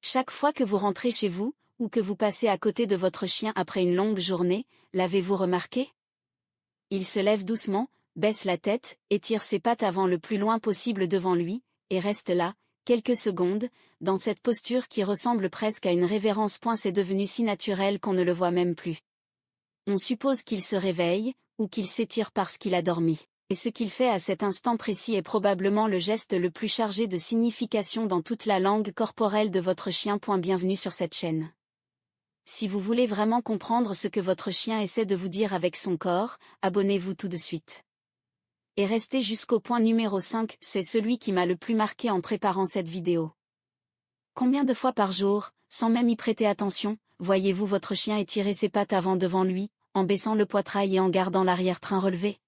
Chaque fois que vous rentrez chez vous, ou que vous passez à côté de votre chien après une longue journée, l'avez-vous remarqué? Il se lève doucement, baisse la tête, étire ses pattes avant le plus loin possible devant lui, et reste là, quelques secondes, dans cette posture qui ressemble presque à une révérence. C'est devenu si naturel qu'on ne le voit même plus. On suppose qu'il se réveille, ou qu'il s'étire parce qu'il a dormi. Et ce qu'il fait à cet instant précis est probablement le geste le plus chargé de signification dans toute la langue corporelle de votre chien. Bienvenue sur cette chaîne. Si vous voulez vraiment comprendre ce que votre chien essaie de vous dire avec son corps, abonnez-vous tout de suite. Et restez jusqu'au point numéro 5, c'est celui qui m'a le plus marqué en préparant cette vidéo. Combien de fois par jour, sans même y prêter attention, voyez-vous votre chien étirer ses pattes avant devant lui, en baissant le poitrail et en gardant l'arrière-train relevé?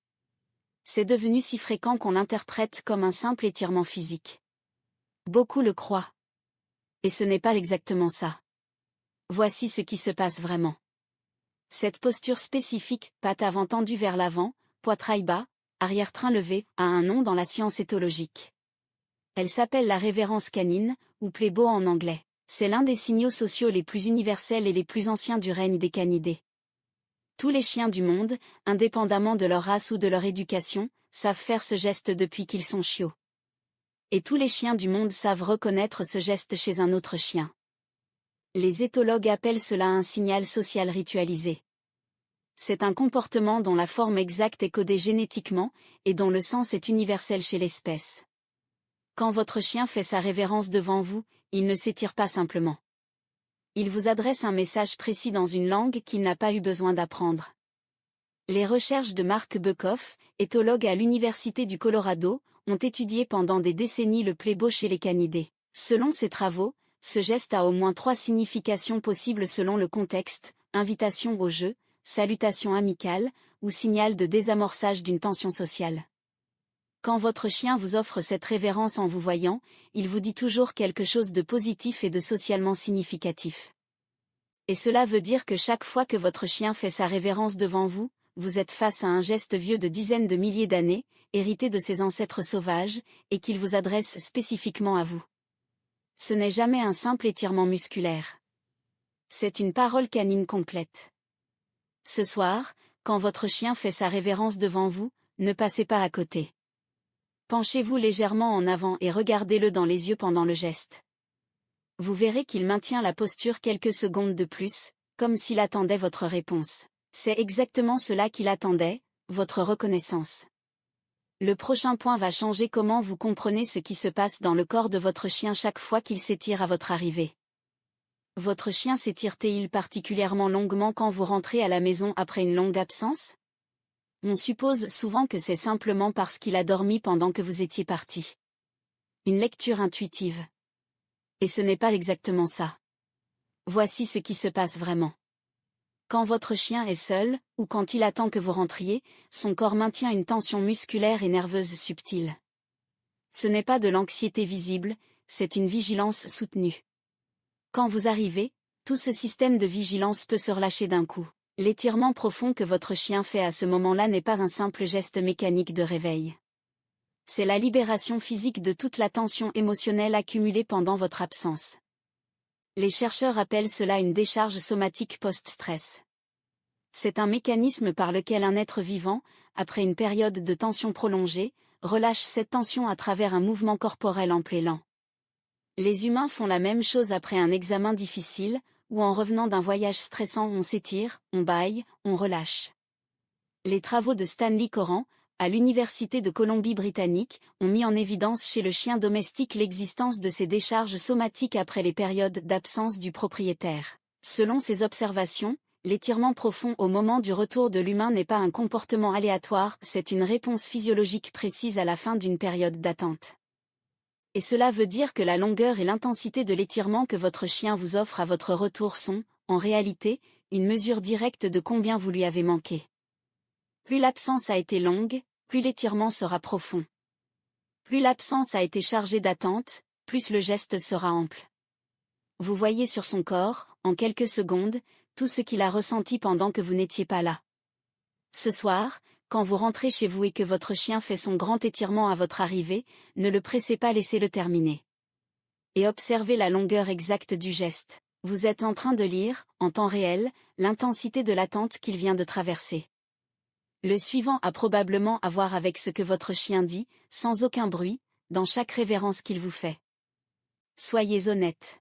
C'est devenu si fréquent qu'on l'interprète comme un simple étirement physique. Beaucoup le croient. Et ce n'est pas exactement ça. Voici ce qui se passe vraiment. Cette posture spécifique, pattes avant tendues vers l'avant, poitrail bas, arrière-train levé, a un nom dans la science éthologique. Elle s'appelle la révérence canine, ou plebo en anglais. C'est l'un des signaux sociaux les plus universels et les plus anciens du règne des canidés. Tous les chiens du monde, indépendamment de leur race ou de leur éducation, savent faire ce geste depuis qu'ils sont chiots. Et tous les chiens du monde savent reconnaître ce geste chez un autre chien. Les éthologues appellent cela un signal social ritualisé. C'est un comportement dont la forme exacte est codée génétiquement, et dont le sens est universel chez l'espèce. Quand votre chien fait sa révérence devant vous, il ne s'étire pas simplement. Il vous adresse un message précis dans une langue qu'il n'a pas eu besoin d'apprendre. Les recherches de Mark Buckoff, éthologue à l'Université du Colorado, ont étudié pendant des décennies le plebo chez les canidés. Selon ses travaux, ce geste a au moins 3 significations possibles selon le contexte: invitation au jeu, salutation amicale, ou signal de désamorçage d'une tension sociale. Quand votre chien vous offre cette révérence en vous voyant, il vous dit toujours quelque chose de positif et de socialement significatif. Et cela veut dire que chaque fois que votre chien fait sa révérence devant vous, vous êtes face à un geste vieux de dizaines de milliers d'années, hérité de ses ancêtres sauvages, et qu'il vous adresse spécifiquement à vous. Ce n'est jamais un simple étirement musculaire. C'est une parole canine complète. Ce soir, quand votre chien fait sa révérence devant vous, ne passez pas à côté. Penchez-vous légèrement en avant et regardez-le dans les yeux pendant le geste. Vous verrez qu'il maintient la posture quelques secondes de plus, comme s'il attendait votre réponse. C'est exactement cela qu'il attendait, votre reconnaissance. Le prochain point va changer comment vous comprenez ce qui se passe dans le corps de votre chien chaque fois qu'il s'étire à votre arrivée. Votre chien s'étire-t-il particulièrement longuement quand vous rentrez à la maison après une longue absence? On suppose souvent que c'est simplement parce qu'il a dormi pendant que vous étiez parti. Une lecture intuitive. Et ce n'est pas exactement ça. Voici ce qui se passe vraiment. Quand votre chien est seul, ou quand il attend que vous rentriez, son corps maintient une tension musculaire et nerveuse subtile. Ce n'est pas de l'anxiété visible, c'est une vigilance soutenue. Quand vous arrivez, tout ce système de vigilance peut se relâcher d'un coup. L'étirement profond que votre chien fait à ce moment-là n'est pas un simple geste mécanique de réveil. C'est la libération physique de toute la tension émotionnelle accumulée pendant votre absence. Les chercheurs appellent cela une décharge somatique post-stress. C'est un mécanisme par lequel un être vivant, après une période de tension prolongée, relâche cette tension à travers un mouvement corporel ample et lent. Les humains font la même chose après un examen difficile, ou en revenant d'un voyage stressant. On s'étire, on bâille, on relâche. Les travaux de Stanley Coren, à l'Université de Colombie-Britannique, ont mis en évidence chez le chien domestique l'existence de ces décharges somatiques après les périodes d'absence du propriétaire. Selon ces observations, l'étirement profond au moment du retour de l'humain n'est pas un comportement aléatoire, c'est une réponse physiologique précise à la fin d'une période d'attente. Et cela veut dire que la longueur et l'intensité de l'étirement que votre chien vous offre à votre retour sont, en réalité, une mesure directe de combien vous lui avez manqué. Plus l'absence a été longue, plus l'étirement sera profond. Plus l'absence a été chargée d'attente, plus le geste sera ample. Vous voyez sur son corps, en quelques secondes, tout ce qu'il a ressenti pendant que vous n'étiez pas là. Ce soir, quand vous rentrez chez vous et que votre chien fait son grand étirement à votre arrivée, ne le pressez pas, laissez-le terminer. et observez la longueur exacte du geste. Vous êtes en train de lire, en temps réel, l'intensité de l'attente qu'il vient de traverser. Le suivant a probablement à voir avec ce que votre chien dit, sans aucun bruit, dans chaque révérence qu'il vous fait. Soyez honnête.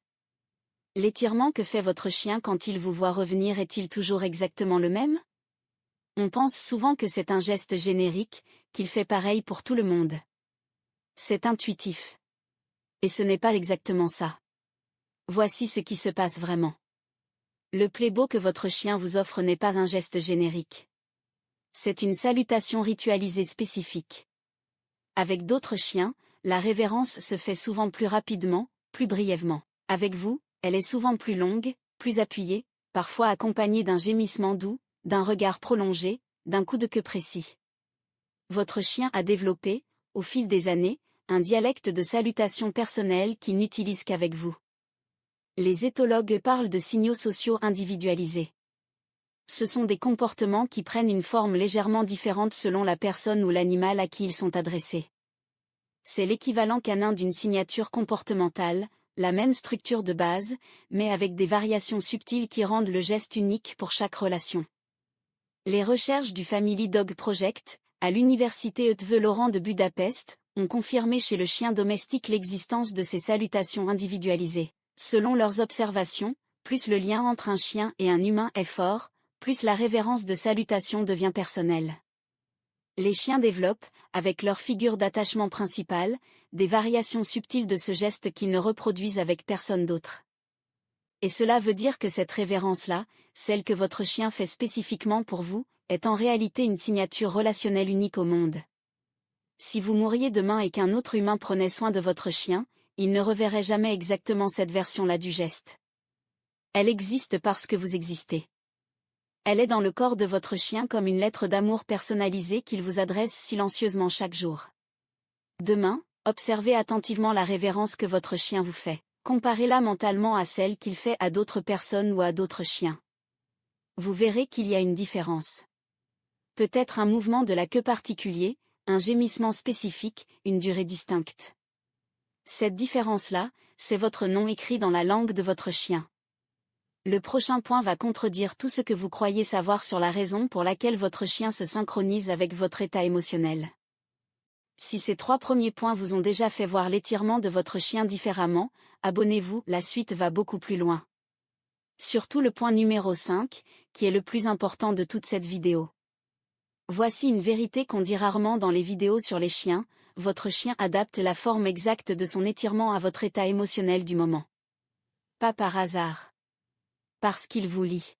L'étirement que fait votre chien quand il vous voit revenir est-il toujours exactement le même? On pense souvent que c'est un geste générique, qu'il fait pareil pour tout le monde. C'est intuitif. Et ce n'est pas exactement ça. Voici ce qui se passe vraiment. Le playbo que votre chien vous offre n'est pas un geste générique. C'est une salutation ritualisée spécifique. Avec d'autres chiens, la révérence se fait souvent plus rapidement, plus brièvement. Avec vous, elle est souvent plus longue, plus appuyée, parfois accompagnée d'un gémissement doux, d'un regard prolongé, d'un coup de queue précis. Votre chien a développé, au fil des années, un dialecte de salutation personnelle qu'il n'utilise qu'avec vous. Les éthologues parlent de signaux sociaux individualisés. Ce sont des comportements qui prennent une forme légèrement différente selon la personne ou l'animal à qui ils sont adressés. C'est l'équivalent canin d'une signature comportementale, la même structure de base, mais avec des variations subtiles qui rendent le geste unique pour chaque relation. Les recherches du Family Dog Project, à l'université Eötvös-Loránd de Budapest, ont confirmé chez le chien domestique l'existence de ces salutations individualisées. Selon leurs observations, plus le lien entre un chien et un humain est fort, plus la révérence de salutation devient personnelle. Les chiens développent, avec leur figure d'attachement principale, des variations subtiles de ce geste qu'ils ne reproduisent avec personne d'autre. Et cela veut dire que cette révérence-là, celle que votre chien fait spécifiquement pour vous, est en réalité une signature relationnelle unique au monde. Si vous mouriez demain et qu'un autre humain prenait soin de votre chien, il ne reverrait jamais exactement cette version-là du geste. Elle existe parce que vous existez. Elle est dans le corps de votre chien comme une lettre d'amour personnalisée qu'il vous adresse silencieusement chaque jour. Demain, observez attentivement la révérence que votre chien vous fait. Comparez-la mentalement à celle qu'il fait à d'autres personnes ou à d'autres chiens. Vous verrez qu'il y a une différence. Peut-être un mouvement de la queue particulier, un gémissement spécifique, une durée distincte. Cette différence-là, c'est votre nom écrit dans la langue de votre chien. Le prochain point va contredire tout ce que vous croyez savoir sur la raison pour laquelle votre chien se synchronise avec votre état émotionnel. Si ces 3 premiers points vous ont déjà fait voir l'étirement de votre chien différemment, abonnez-vous, la suite va beaucoup plus loin. Surtout le point numéro 5, qui est le plus important de toute cette vidéo. Voici une vérité qu'on dit rarement dans les vidéos sur les chiens, votre chien adapte la forme exacte de son étirement à votre état émotionnel du moment. Pas par hasard. Parce qu'il vous lie.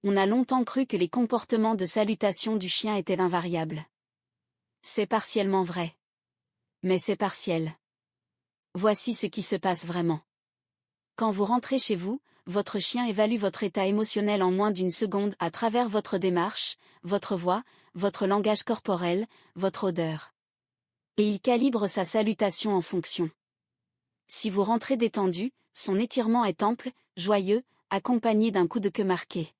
On a longtemps cru que les comportements de salutation du chien étaient invariables. C'est partiellement vrai. Mais c'est partiel. Voici ce qui se passe vraiment. Quand vous rentrez chez vous, votre chien évalue votre état émotionnel en moins d'une seconde à travers votre démarche, votre voix, votre langage corporel, votre odeur. Et il calibre sa salutation en fonction. Si vous rentrez détendu, son étirement est ample, joyeux, accompagné d'un coup de queue marqué.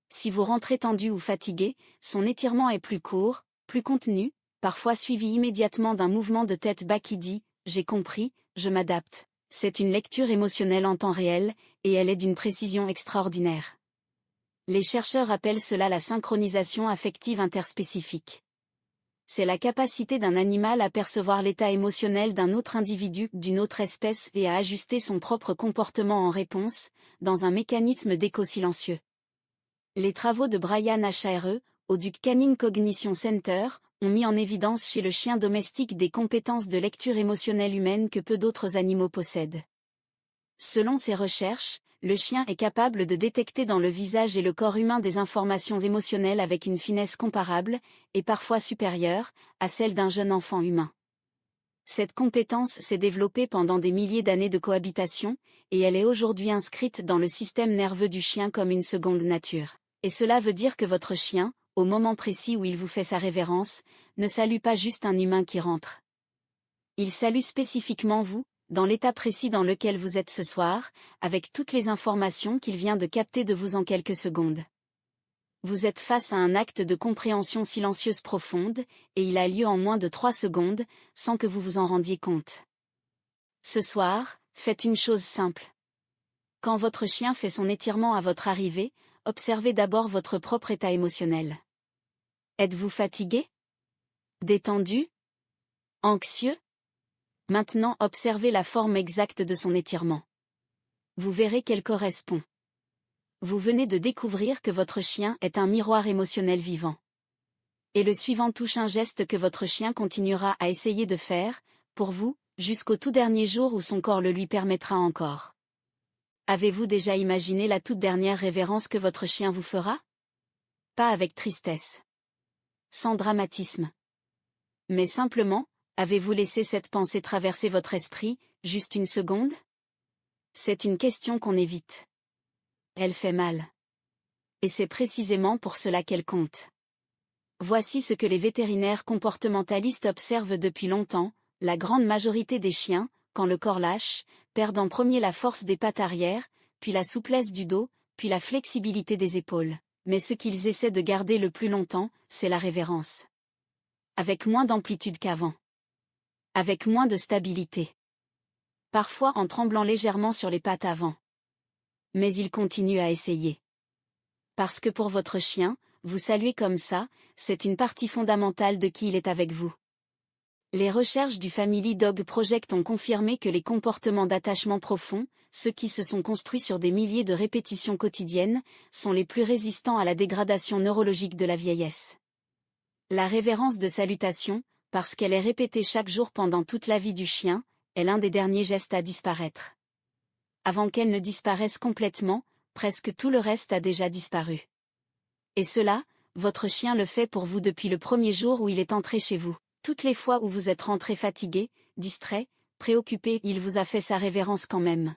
Si vous rentrez tendu ou fatigué, son étirement est plus court, plus contenu, parfois suivi immédiatement d'un mouvement de tête bas qui dit « J'ai compris, je m'adapte ». C'est une lecture émotionnelle en temps réel, et elle est d'une précision extraordinaire. Les chercheurs appellent cela la synchronisation affective interspécifique. C'est la capacité d'un animal à percevoir l'état émotionnel d'un autre individu, d'une autre espèce et à ajuster son propre comportement en réponse, dans un mécanisme d'écho silencieux. Les travaux de Brian Hre, au Duke Canine Cognition Center, ont mis en évidence chez le chien domestique des compétences de lecture émotionnelle humaine que peu d'autres animaux possèdent. Selon ces recherches, le chien est capable de détecter dans le visage et le corps humain des informations émotionnelles avec une finesse comparable, et parfois supérieure, à celle d'un jeune enfant humain. Cette compétence s'est développée pendant des milliers d'années de cohabitation, et elle est aujourd'hui inscrite dans le système nerveux du chien comme une seconde nature. Et cela veut dire que votre chien, au moment précis où il vous fait sa révérence, ne salue pas juste un humain qui rentre. Il salue spécifiquement vous, dans l'état précis dans lequel vous êtes ce soir, avec toutes les informations qu'il vient de capter de vous en quelques secondes. Vous êtes face à un acte de compréhension silencieuse profonde, et il a lieu en moins de 3 secondes, sans que vous vous en rendiez compte. Ce soir, Faites une chose simple. Quand votre chien fait son étirement à votre arrivée, observez d'abord votre propre état émotionnel. Êtes-vous fatigué? Détendu? Anxieux? Maintenant observez la forme exacte de son étirement. Vous verrez qu'elle correspond. Vous venez de découvrir que votre chien est un miroir émotionnel vivant. Et le suivant touche un geste que votre chien continuera à essayer de faire, pour vous, jusqu'au tout dernier jour où son corps le lui permettra encore. Avez-vous déjà imaginé la toute dernière révérence que votre chien vous fera? Pas avec tristesse. Sans dramatisme. Mais simplement, avez-vous laissé cette pensée traverser votre esprit, juste une seconde? C'est une question qu'on évite. Elle fait mal. Et c'est précisément pour cela qu'elle compte. Voici ce que les vétérinaires comportementalistes observent depuis longtemps: la grande majorité des chiens, quand le corps lâche, perdent en premier la force des pattes arrière, puis la souplesse du dos, puis la flexibilité des épaules. Mais ce qu'ils essaient de garder le plus longtemps, c'est la révérence. Avec moins d'amplitude qu'avant. Avec moins de stabilité. Parfois en tremblant légèrement sur les pattes avant. Mais ils continuent à essayer. Parce que pour votre chien, vous saluer comme ça, c'est une partie fondamentale de qui il est avec vous. Les recherches du Family Dog Project ont confirmé que les comportements d'attachement profond, ceux qui se sont construits sur des milliers de répétitions quotidiennes, sont les plus résistants à la dégradation neurologique de la vieillesse. La révérence de salutation, parce qu'elle est répétée chaque jour pendant toute la vie du chien, est l'un des derniers gestes à disparaître. Avant qu'elle ne disparaisse complètement, presque tout le reste a déjà disparu. Et cela, votre chien le fait pour vous depuis le premier jour où il est entré chez vous. Toutes les fois où vous êtes rentré fatigué, distrait, préoccupé, il vous a fait sa révérence quand même.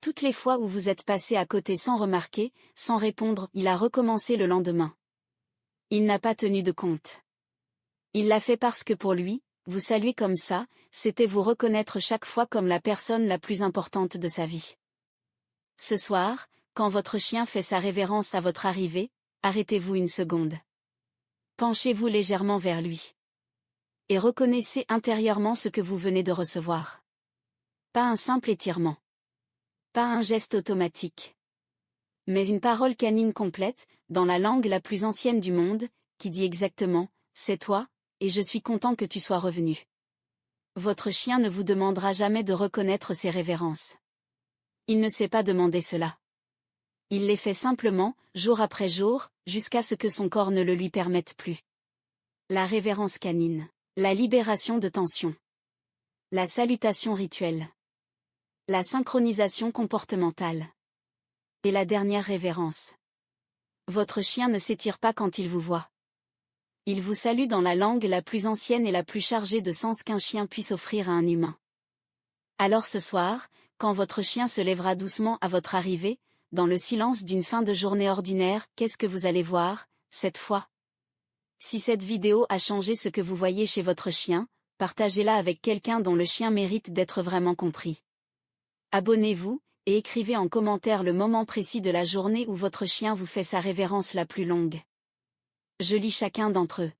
Toutes les fois où vous êtes passé à côté sans remarquer, sans répondre, il a recommencé le lendemain. Il n'a pas tenu de compte. Il l'a fait parce que pour lui, vous saluer comme ça, c'était vous reconnaître chaque fois comme la personne la plus importante de sa vie. Ce soir, quand votre chien fait sa révérence à votre arrivée, arrêtez-vous une seconde. Penchez-vous légèrement vers lui. Et reconnaissez intérieurement ce que vous venez de recevoir. Pas un simple étirement. Pas un geste automatique. Mais une parole canine complète, dans la langue la plus ancienne du monde, qui dit exactement « c'est toi, et je suis content que tu sois revenu ». Votre chien ne vous demandera jamais de reconnaître ses révérences. Il ne sait pas demander cela. Il les fait simplement, jour après jour, jusqu'à ce que son corps ne le lui permette plus. La révérence canine. La libération de tension. La salutation rituelle. La synchronisation comportementale. Et la dernière révérence. Votre chien ne s'étire pas quand il vous voit. Il vous salue dans la langue la plus ancienne et la plus chargée de sens qu'un chien puisse offrir à un humain. Alors ce soir, quand votre chien se lèvera doucement à votre arrivée, dans le silence d'une fin de journée ordinaire, qu'est-ce que vous allez voir, cette fois? Si cette vidéo a changé ce que vous voyez chez votre chien, partagez-la avec quelqu'un dont le chien mérite d'être vraiment compris. Abonnez-vous, et écrivez en commentaire le moment précis de la journée où votre chien vous fait sa révérence la plus longue. Je lis chacun d'entre eux.